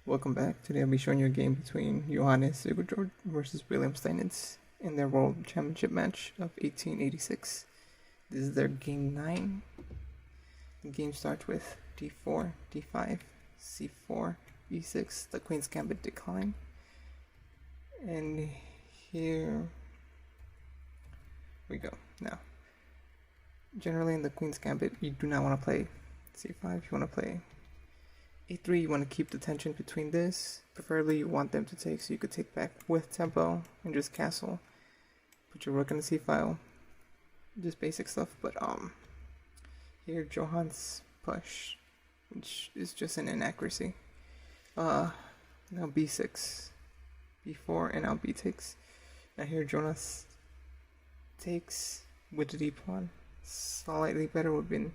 Welcome back. Today I'll be showing you a game between Johannes Zukertort versus Wilhelm Steinitz in their World Championship match of 1886. This is their game 9. The game starts with d4, d5, c4, e6, the Queen's Gambit decline. And here we go. Now, generally in the Queen's Gambit, you do not want to play c5, you want to play a3, you want to keep the tension between this. Preferably you want them to take so you could take back with tempo and just castle. Put your rook in the c file. Just basic stuff, but here Johannes push, which is just an inaccuracy. Now b6, b4, and now b takes. Now here Johannes takes with the d pawn. Slightly better would have been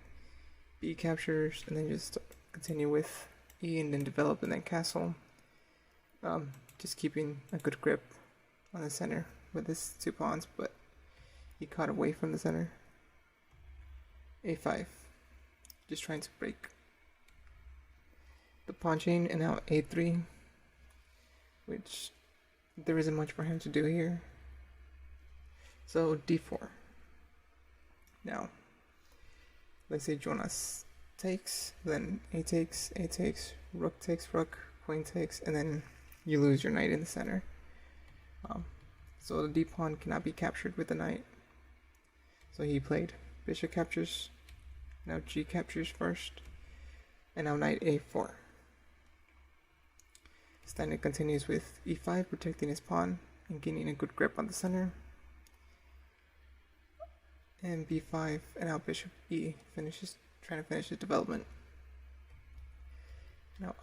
b captures and then just continue with e and then develop and then castle. Just keeping a good grip on the center with his two pawns, but he caught away from the center. a5, just trying to break the pawn chain, and now a3, which there isn't much for him to do here. So d4. Now, let's say Jonas takes, then a takes, rook takes, rook, queen takes, and then you lose your knight in the center. So the d pawn cannot be captured with the knight. So he played bishop captures, now g captures first, and now knight a4. Steinitz continues with e5, protecting his pawn and gaining a good grip on the center. And b5, and now bishop e finishes, trying to finish the development. Now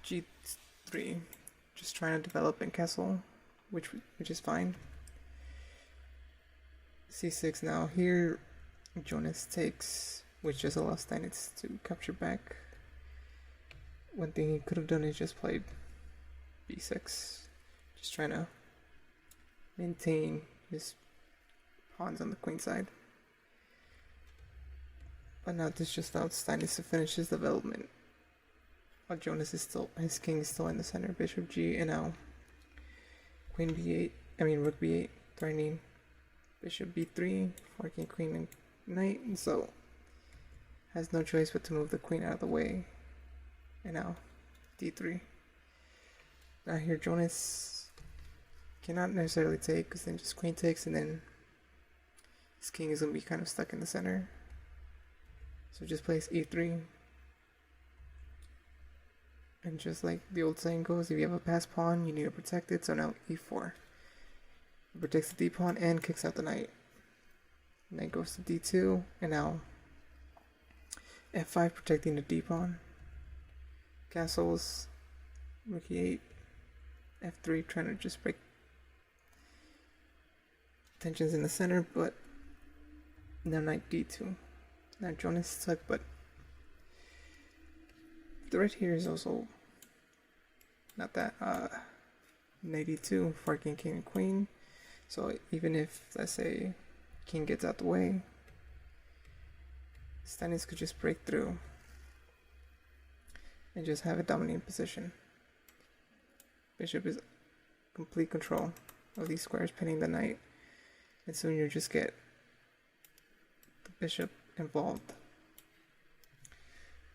g3, just trying to develop and castle, which is fine. c6 now. Here Jonas takes, which just allows Steinitz to capture back. One thing he could have done is just played b6, just trying to maintain his pawns on the queen side. But now this just allows Steinitz to finish his development. While Jonas is still, his king is still in the center. Bishop g, and now queen b8, rook b8, threatening bishop b3, forking queen and knight, and so has no choice but to move the queen out of the way. And now d3. Now here Jonas cannot necessarily take, because then just queen takes, and then his king is going to be kind of stuck in the center. So just plays e3. And just like the old saying goes, if you have a passed pawn, you need to protect it. So now e4. It protects the d pawn and kicks out the knight. Knight goes to d2, and now f5, protecting the d pawn. Castles, rook e8, f3, trying to just break tensions in the center, but now knight d2. Now Jonas is stuck, but the red here is also not that. Knight e2, forking king and queen. So even if, let's say, king gets out the way, Steinitz could just break through and just have a dominating position. Bishop is complete control of these squares, pinning the knight, and soon you just get the bishop involved.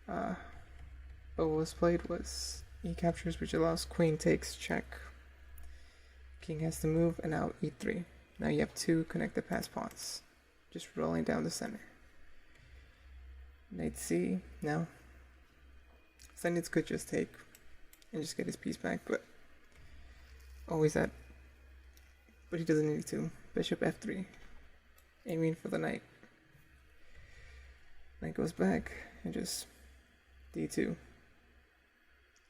But what was played was e captures, which allows queen takes, check. King has to move, and now e3. Now you have two connected pass pawns, just rolling down the center. Knight c. Now Steinitz could just take and just get his piece back, but always that. But he doesn't need to. Bishop f3, aiming for the knight. Knight goes back and just d2,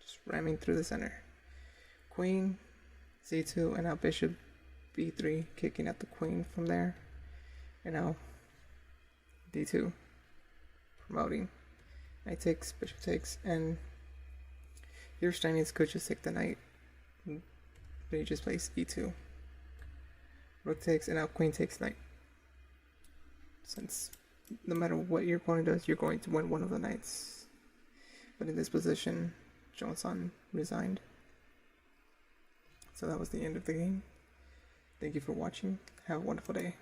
just ramming through the center. Queen c2, and now bishop b3, kicking out the queen from there. And now d2, promoting. Knight takes, bishop takes, and here Steinitz could just take the knight, but he just plays e2. Rook takes, and now queen takes knight. Since no matter what your opponent does, you're going to win one of the knights. But in this position, Johnson resigned. So that was the end of the game. Thank you for watching. Have a wonderful day.